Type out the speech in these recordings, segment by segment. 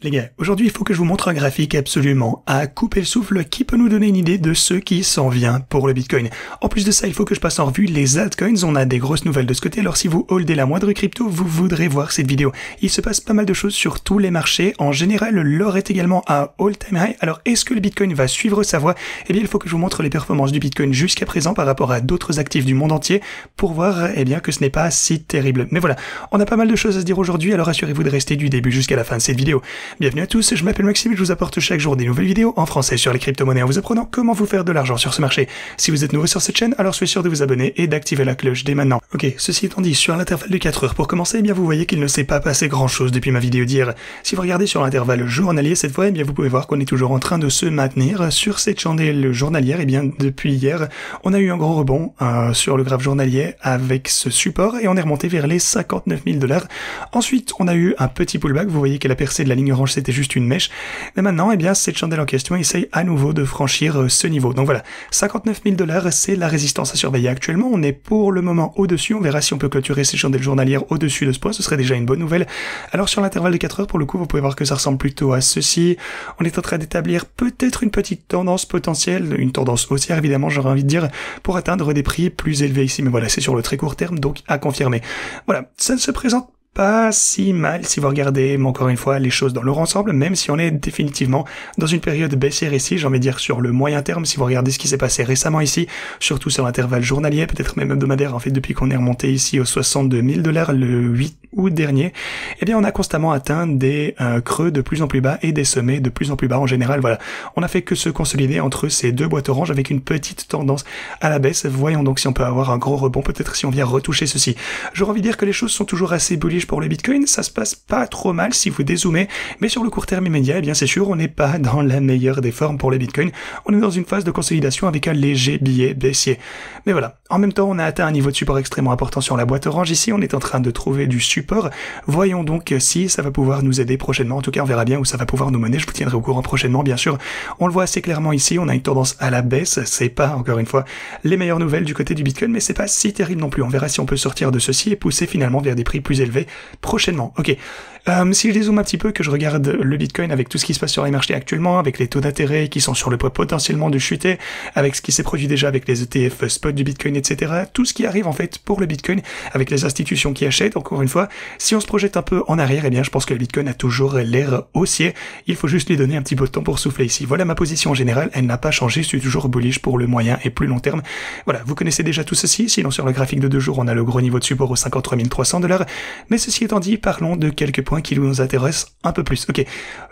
Les gars, aujourd'hui il faut que je vous montre un graphique absolument à couper le souffle qui peut nous donner une idée de ce qui s'en vient pour le Bitcoin. En plus de ça, il faut que je passe en revue les altcoins, on a des grosses nouvelles de ce côté, alors si vous holdez la moindre crypto, vous voudrez voir cette vidéo. Il se passe pas mal de choses sur tous les marchés, en général l'or est également à all-time high, alors est-ce que le Bitcoin va suivre sa voie? Eh bien il faut que je vous montre les performances du Bitcoin jusqu'à présent par rapport à d'autres actifs du monde entier, pour voir eh bien que ce n'est pas si terrible. Mais voilà, on a pas mal de choses à se dire aujourd'hui, alors assurez-vous de rester du début jusqu'à la fin de cette vidéo. Bienvenue à tous, je m'appelle Maxime et je vous apporte chaque jour des nouvelles vidéos en français sur les crypto-monnaies en vous apprenant comment vous faire de l'argent sur ce marché. Si vous êtes nouveau sur cette chaîne, alors soyez sûr de vous abonner et d'activer la cloche dès maintenant. Ok, ceci étant dit, sur l'intervalle de 4 heures pour commencer, eh bien vous voyez qu'il ne s'est pas passé grand chose depuis ma vidéo d'hier. Si vous regardez sur l'intervalle journalier cette fois, eh bien vous pouvez voir qu'on est toujours en train de se maintenir sur cette chandelle journalière. Eh bien depuis hier, on a eu un gros rebond sur le graphe journalier avec ce support et on est remonté vers les 59 000 $. Ensuite, on a eu un petit pullback, vous voyez que la percée de la ligne orange c'était juste une mèche. Mais maintenant, eh bien, cette chandelle en question essaye à nouveau de franchir ce niveau. Donc voilà, 59 000 $, c'est la résistance à surveiller actuellement. On est pour le moment au-dessus. On verra si on peut clôturer ces chandelles journalières au-dessus de ce point. Ce serait déjà une bonne nouvelle. Alors sur l'intervalle de 4 heures, pour le coup, vous pouvez voir que ça ressemble plutôt à ceci. On est en train d'établir peut-être une petite tendance potentielle, une tendance haussière évidemment, j'aurais envie de dire, pour atteindre des prix plus élevés ici. Mais voilà, c'est sur le très court terme, donc à confirmer. Voilà, ça ne se présente pas si mal si vous regardez, mais encore une fois, les choses dans leur ensemble, même si on est définitivement dans une période baissière ici, j'ai envie de dire sur le moyen terme, si vous regardez ce qui s'est passé récemment ici, surtout sur l'intervalle journalier, peut-être même hebdomadaire, en fait, depuis qu'on est remonté ici aux 62 000 $ le 8 août dernier, eh bien, on a constamment atteint des creux de plus en plus bas et des sommets de plus en plus bas en général, voilà. On a fait que se consolider entre ces deux boîtes oranges avec une petite tendance à la baisse. Voyons donc si on peut avoir un gros rebond, peut-être si on vient retoucher ceci. J'aurais envie de dire que les choses sont toujours assez bullish pour le Bitcoin, ça se passe pas trop mal si vous dézoomez, mais sur le court terme immédiat, eh bien c'est sûr, on n'est pas dans la meilleure des formes pour le Bitcoin, on est dans une phase de consolidation avec un léger biais baissier. Mais voilà, en même temps on a atteint un niveau de support extrêmement important sur la boîte orange ici, on est en train de trouver du support, voyons donc si ça va pouvoir nous aider prochainement, en tout cas on verra bien où ça va pouvoir nous mener, je vous tiendrai au courant prochainement bien sûr. On le voit assez clairement ici, on a une tendance à la baisse, c'est pas encore une fois les meilleures nouvelles du côté du Bitcoin, mais c'est pas si terrible non plus, on verra si on peut sortir de ceci et pousser finalement vers des prix plus élevés prochainement. Ok, si je dézoome un petit peu, que je regarde le Bitcoin avec tout ce qui se passe sur les marchés actuellement, avec les taux d'intérêt qui sont sur le point potentiellement de chuter, avec ce qui s'est produit déjà avec les ETF spot du Bitcoin, etc. Tout ce qui arrive en fait pour le Bitcoin, avec les institutions qui achètent, encore une fois, si on se projette un peu en arrière, eh bien je pense que le Bitcoin a toujours l'air haussier, il faut juste lui donner un petit peu de temps pour souffler ici. Voilà ma position en général, elle n'a pas changé, je suis toujours bullish pour le moyen et plus long terme. Voilà, vous connaissez déjà tout ceci, sinon sur le graphique de 2 jours, on a le gros niveau de support aux 53 300 $, mais ceci étant dit, parlons de quelques points qui nous intéressent un peu plus. Ok,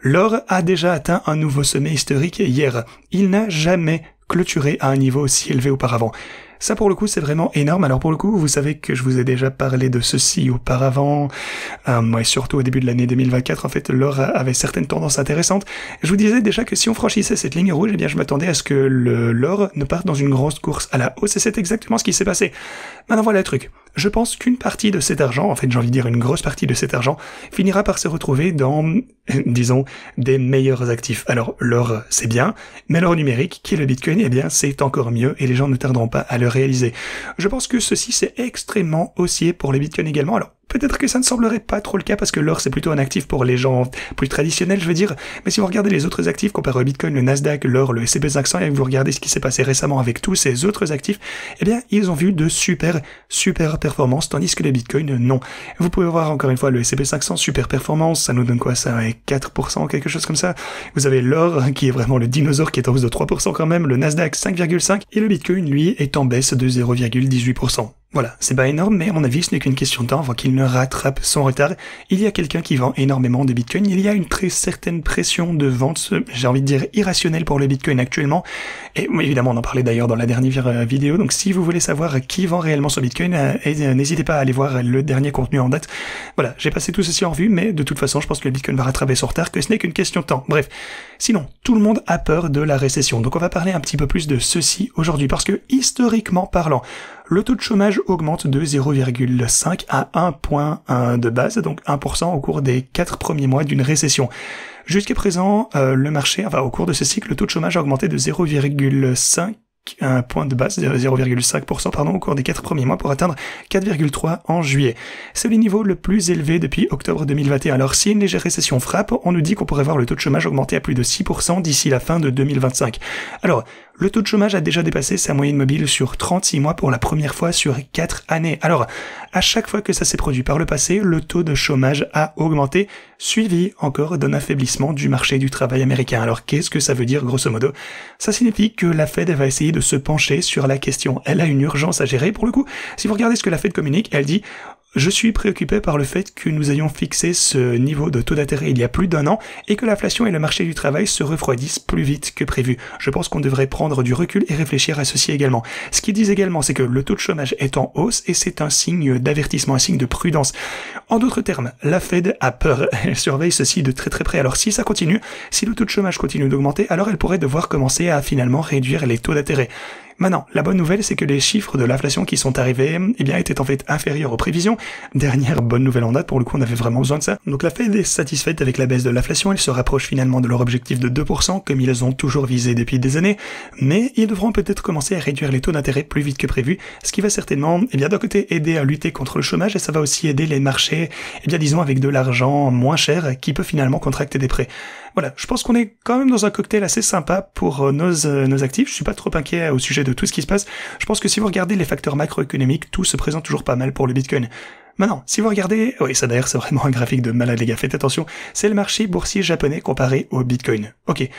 l'or a déjà atteint un nouveau sommet historique hier. Il n'a jamais clôturé à un niveau aussi élevé auparavant. Ça pour le coup c'est vraiment énorme. Alors pour le coup vous savez que je vous ai déjà parlé de ceci auparavant, ouais, surtout au début de l'année 2024 en fait l'or avait certaines tendances intéressantes. Je vous disais déjà que si on franchissait cette ligne rouge, eh bien je m'attendais à ce que l'or ne parte dans une grosse course à la hausse et c'est exactement ce qui s'est passé. Maintenant voilà le truc. Je pense qu'une partie de cet argent, en fait j'ai envie de dire une grosse partie de cet argent, finira par se retrouver dans, disons, des meilleurs actifs. Alors l'or c'est bien, mais l'or numérique, qui est le Bitcoin, eh bien c'est encore mieux et les gens ne tarderont pas à le réaliser. Je pense que ceci c'est extrêmement haussier pour les Bitcoins également. Alors peut-être que ça ne semblerait pas trop le cas parce que l'or c'est plutôt un actif pour les gens plus traditionnels je veux dire, mais si vous regardez les autres actifs comparé au Bitcoin, le Nasdaq, l'or, le S&P 500 et que vous regardez ce qui s'est passé récemment avec tous ces autres actifs, eh bien ils ont vu de super performances tandis que les Bitcoins non. Vous pouvez voir encore une fois le S&P 500 super performance, ça nous donne quoi ça, 4% quelque chose comme ça. Vous avez l'or qui est vraiment le dinosaure qui est en hausse de 3% quand même, le Nasdaq 5,5 et le Bitcoin lui est en baisse de 0,18%. Voilà, c'est pas énorme, mais à mon avis, ce n'est qu'une question de temps avant qu'il ne rattrape son retard. Il y a quelqu'un qui vend énormément de Bitcoin, il y a une très certaine pression de vente, j'ai envie de dire irrationnelle pour le Bitcoin actuellement, et évidemment on en parlait d'ailleurs dans la dernière vidéo, donc si vous voulez savoir qui vend réellement son Bitcoin, n'hésitez pas à aller voir le dernier contenu en date. Voilà, j'ai passé tout ceci en revue, mais de toute façon je pense que le Bitcoin va rattraper son retard, que ce n'est qu'une question de temps. Bref, sinon, tout le monde a peur de la récession, donc on va parler un petit peu plus de ceci aujourd'hui, parce que historiquement parlant, le taux de chômage augmente de 0,5 à 1 point de base, donc 1% au cours des 4 premiers mois d'une récession. Jusqu'à présent, le marché, enfin au cours de ce cycle, le taux de chômage a augmenté de 0,5 un point de base de 0,5% au cours des 4 premiers mois pour atteindre 4,3 en juillet. C'est le niveau le plus élevé depuis octobre 2021. Alors si une légère récession frappe, on nous dit qu'on pourrait voir le taux de chômage augmenter à plus de 6% d'ici la fin de 2025. Alors, le taux de chômage a déjà dépassé sa moyenne mobile sur 36 mois pour la première fois sur 4 années. Alors, à chaque fois que ça s'est produit par le passé, le taux de chômage a augmenté, suivi encore d'un affaiblissement du marché du travail américain. Alors, qu'est-ce que ça veut dire grosso modo? Ça signifie que la Fed va essayer de se pencher sur la question. Elle a une urgence à gérer pour le coup. Si vous regardez ce que la Fed communique, elle dit: je suis préoccupé par le fait que nous ayons fixé ce niveau de taux d'intérêt il y a plus d'1 an et que l'inflation et le marché du travail se refroidissent plus vite que prévu. Je pense qu'on devrait prendre du recul et réfléchir à ceci également. Ce qu'ils disent également, c'est que le taux de chômage est en hausse et c'est un signe d'avertissement, un signe de prudence. En d'autres termes, la Fed a peur. Elle surveille ceci de très très près. Alors si ça continue, si le taux de chômage continue d'augmenter, alors elle pourrait devoir commencer à finalement réduire les taux d'intérêt. Maintenant, la bonne nouvelle, c'est que les chiffres de l'inflation qui sont arrivés, étaient en fait inférieurs aux prévisions. Dernière bonne nouvelle en date, pour le coup, on avait vraiment besoin de ça. Donc la Fed est satisfaite avec la baisse de l'inflation, elle se rapproche finalement de leur objectif de 2%, comme ils ont toujours visé depuis des années, mais ils devront peut-être commencer à réduire les taux d'intérêt plus vite que prévu, ce qui va certainement, d'un côté, aider à lutter contre le chômage, et ça va aussi aider les marchés, disons, avec de l'argent moins cher, qui peut finalement contracter des prêts. Voilà, je pense qu'on est quand même dans un cocktail assez sympa pour nos actifs. Je suis pas trop inquiet au sujet de tout ce qui se passe. Je pense que si vous regardez les facteurs macroéconomiques, tout se présente toujours pas mal pour le Bitcoin. Maintenant, si vous regardez, oui, ça d'ailleurs c'est vraiment un graphique de malade les gars, faites attention, c'est le marché boursier japonais comparé au Bitcoin. Ok.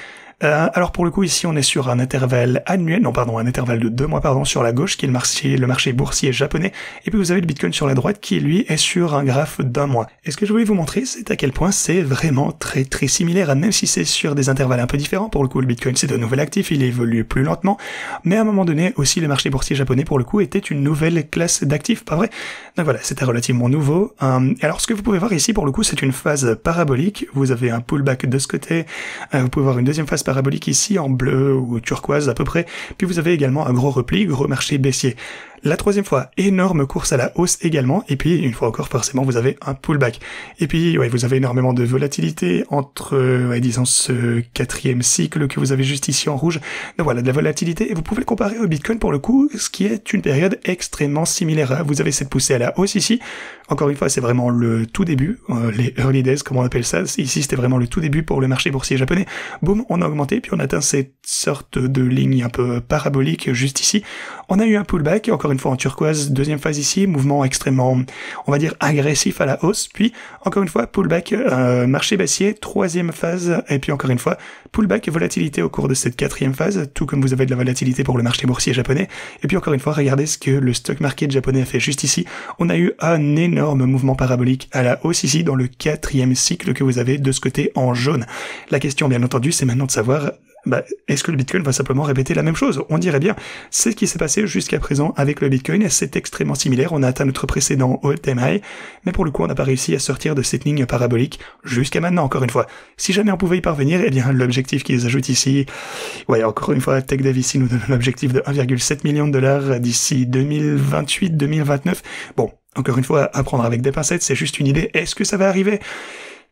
Alors pour le coup ici on est sur un intervalle annuel, un intervalle de 2 mois sur la gauche qui est le marché boursier japonais, et puis vous avez le Bitcoin sur la droite qui lui est sur un graphe d'1 mois. Et ce que je voulais vous montrer, c'est à quel point c'est vraiment très très similaire, même si c'est sur des intervalles un peu différents. Pour le coup le Bitcoin c'est un nouvel actif, il évolue plus lentement, mais à un moment donné aussi le marché boursier japonais pour le coup était une nouvelle classe d'actifs, pas vrai? Donc voilà, c'était relativement nouveau. Alors ce que vous pouvez voir ici pour le coup c'est une phase parabolique, vous avez un pullback de ce côté, vous pouvez voir une deuxième phase parabolique ici en bleu ou turquoise à peu près, puis vous avez également un gros repli, gros marché baissier. La troisième fois, énorme course à la hausse également, et puis une fois encore forcément vous avez un pullback. Et puis vous avez énormément de volatilité entre, disons, ce quatrième cycle que vous avez juste ici en rouge. Donc voilà, de la volatilité, et vous pouvez le comparer au Bitcoin pour le coup, ce qui est une période extrêmement similaire. Vous avez cette poussée à la hausse ici, encore une fois c'est vraiment le tout début, les early days comme on appelle ça, ici c'était vraiment le tout début pour le marché boursier japonais. Boum, on a augmenté, puis on a atteint cette sorte de ligne un peu parabolique juste ici. On a eu un pullback, encore une fois en turquoise, deuxième phase ici, mouvement extrêmement, on va dire, agressif à la hausse, puis encore une fois, pullback, marché baissier, troisième phase, et puis encore une fois, pullback, volatilité au cours de cette quatrième phase, tout comme vous avez de la volatilité pour le marché boursier japonais, et puis encore une fois, regardez ce que le stock market japonais a fait juste ici. On a eu un énorme mouvement parabolique à la hausse ici, dans le quatrième cycle que vous avez de ce côté en jaune. La question, bien entendu, c'est maintenant de savoir, est-ce que le Bitcoin va simplement répéter la même chose? On dirait bien, c'est ce qui s'est passé jusqu'à présent avec le Bitcoin, et c'est extrêmement similaire. On a atteint notre précédent all-time high, mais pour le coup on n'a pas réussi à sortir de cette ligne parabolique jusqu'à maintenant, encore une fois. Si jamais on pouvait y parvenir, l'objectif qu'ils ajoutent ici, encore une fois, TechDev ici nous donne l'objectif de 1,7 million de dollars d'ici 2028-2029. Bon, encore une fois, à prendre avec des pincettes, c'est juste une idée. Est-ce que ça va arriver?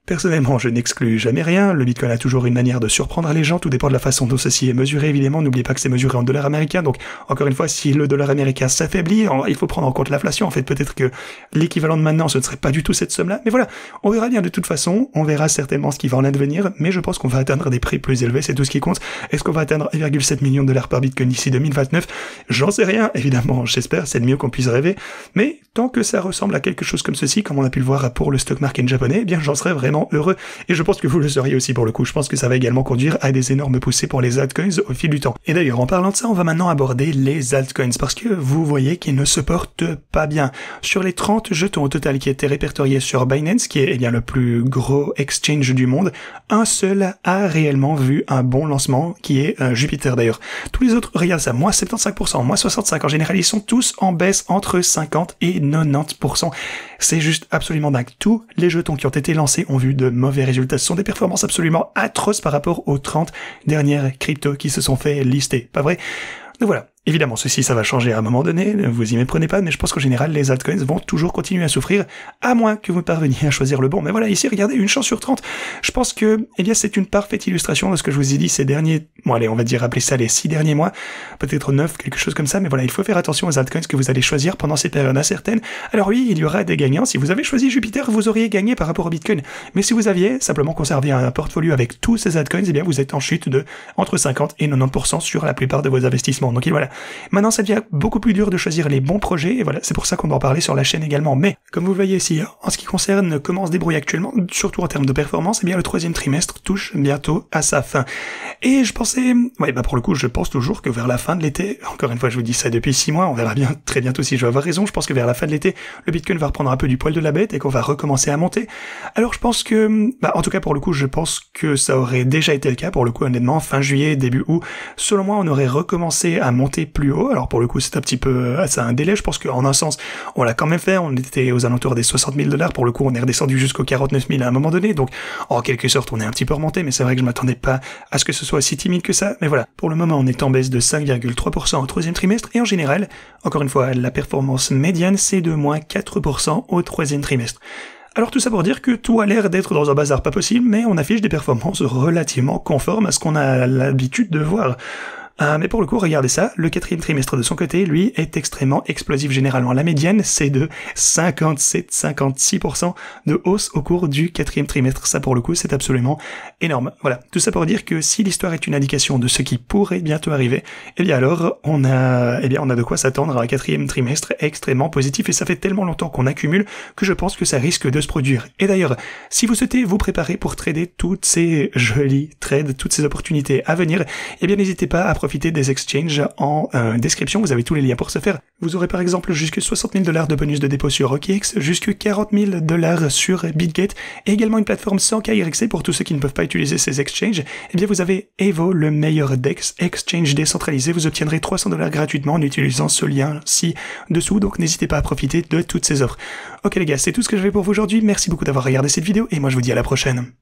Personnellement, je n'exclus jamais rien. Le Bitcoin a toujours une manière de surprendre les gens. Tout dépend de la façon dont ceci est mesuré, évidemment. N'oubliez pas que c'est mesuré en dollars américains. Donc, encore une fois, si le dollar américain s'affaiblit, il faut prendre en compte l'inflation. En fait, peut-être que l'équivalent de maintenant, ce ne serait pas du tout cette somme-là. Mais voilà, on verra bien de toute façon. On verra certainement ce qui va en advenir. Mais je pense qu'on va atteindre des prix plus élevés. C'est tout ce qui compte. Est-ce qu'on va atteindre 1,7 million de dollars par Bitcoin d'ici 2029? J'en sais rien. Évidemment, j'espère. C'est le mieux qu'on puisse rêver. Mais tant que ça ressemble à quelque chose comme ceci, comme on a pu le voir pour le stock market japonais, j'en serais vraiment heureux. Et je pense que vous le seriez aussi pour le coup. Je pense que ça va également conduire à des énormes poussées pour les altcoins au fil du temps. Et d'ailleurs, en parlant de ça, on va maintenant aborder les altcoins, parce que vous voyez qu'ils ne se portent pas bien. Sur les 30 jetons au total qui étaient répertoriés sur Binance, qui est le plus gros exchange du monde, un seul a réellement vu un bon lancement, qui est Jupiter d'ailleurs. Tous les autres, regardez ça, moins 75%, moins 65%, en général, ils sont tous en baisse entre 50 et 90%. C'est juste absolument dingue. Tous les jetons qui ont été lancés ont vu de mauvais résultats. Ce sont des performances absolument atroces par rapport aux 30 dernières cryptos qui se sont fait lister. Pas vrai? Donc voilà, Évidemment, ceci, ça va changer à un moment donné, vous y méprenez pas, mais je pense qu'en général, les altcoins vont toujours continuer à souffrir, à moins que vous parveniez à choisir le bon. Mais voilà, ici, regardez, une chance sur 30. Je pense que, eh bien, c'est une parfaite illustration de ce que je vous ai dit ces derniers, bon allez, on va dire, appeler ça les 6 derniers mois, peut-être 9, quelque chose comme ça, mais voilà, il faut faire attention aux altcoins que vous allez choisir pendant ces périodes incertaines. Alors oui, il y aura des gagnants. Si vous avez choisi Jupiter, vous auriez gagné par rapport au Bitcoin. Mais si vous aviez simplement conservé un portfolio avec tous ces altcoins, eh bien, vous êtes en chute de entre 50 et 90% sur la plupart de vos investissements. Donc voilà. Maintenant, ça devient beaucoup plus dur de choisir les bons projets, et voilà, c'est pour ça qu'on doit en parler sur la chaîne également. Mais, comme vous le voyez ici, en ce qui concerne comment on se débrouille actuellement, surtout en termes de performance, eh bien, le 3e trimestre touche bientôt à sa fin. Et je pensais, pour le coup, je pense toujours que vers la fin de l'été, encore une fois, je vous dis ça depuis 6 mois, on verra bien très bientôt si je vais avoir raison, je pense que vers la fin de l'été, le Bitcoin va reprendre un peu du poil de la bête et qu'on va recommencer à monter. Alors, je pense que, en tout cas, pour le coup, je pense que ça aurait déjà été le cas, pour le coup, honnêtement, fin juillet, début août, selon moi, on aurait recommencé à monter plus haut. Alors, pour le coup, c'est un petit peu, ça a un délai, je pense qu'en un sens, on l'a quand même fait, on était aux alentours des 60 000 $, pour le coup, on est redescendu jusqu'aux 49 000 à un moment donné, donc, en quelque sorte, on est un petit peu remonté, mais c'est vrai que je m'attendais pas à ce que ce soit aussi timide que ça, mais voilà. Pour le moment, on est en baisse de 5,3% au 3e trimestre, et en général, encore une fois, la performance médiane, c'est de moins 4% au 3e trimestre. Alors tout ça pour dire que tout a l'air d'être dans un bazar pas possible, mais on affiche des performances relativement conformes à ce qu'on a l'habitude de voir. Mais pour le coup, regardez ça, le 4e trimestre de son côté, lui, est extrêmement explosif. Généralement, la médiane, c'est de 57-56% de hausse au cours du 4e trimestre. Ça, pour le coup, c'est absolument énorme. Voilà, tout ça pour dire que si l'histoire est une indication de ce qui pourrait bientôt arriver, eh bien alors, on a de quoi s'attendre à un 4e trimestre extrêmement positif, et ça fait tellement longtemps qu'on accumule que je pense que ça risque de se produire. Et d'ailleurs, si vous souhaitez vous préparer pour trader toutes ces jolies trades, toutes ces opportunités à venir, eh bien n'hésitez pas à profiter des exchanges en description, vous avez tous les liens pour ce faire. Vous aurez par exemple jusque 60 000 $ de bonus de dépôt sur OKX, jusque 40 000 $ sur BitGate, et également une plateforme sans KYC pour tous ceux qui ne peuvent pas utiliser ces exchanges. Eh bien vous avez Evo, le meilleur DEX, exchange décentralisé, vous obtiendrez 300 $ gratuitement en utilisant ce lien ci-dessous, donc n'hésitez pas à profiter de toutes ces offres. Ok les gars, c'est tout ce que j'avais pour vous aujourd'hui, merci beaucoup d'avoir regardé cette vidéo, et moi je vous dis à la prochaine.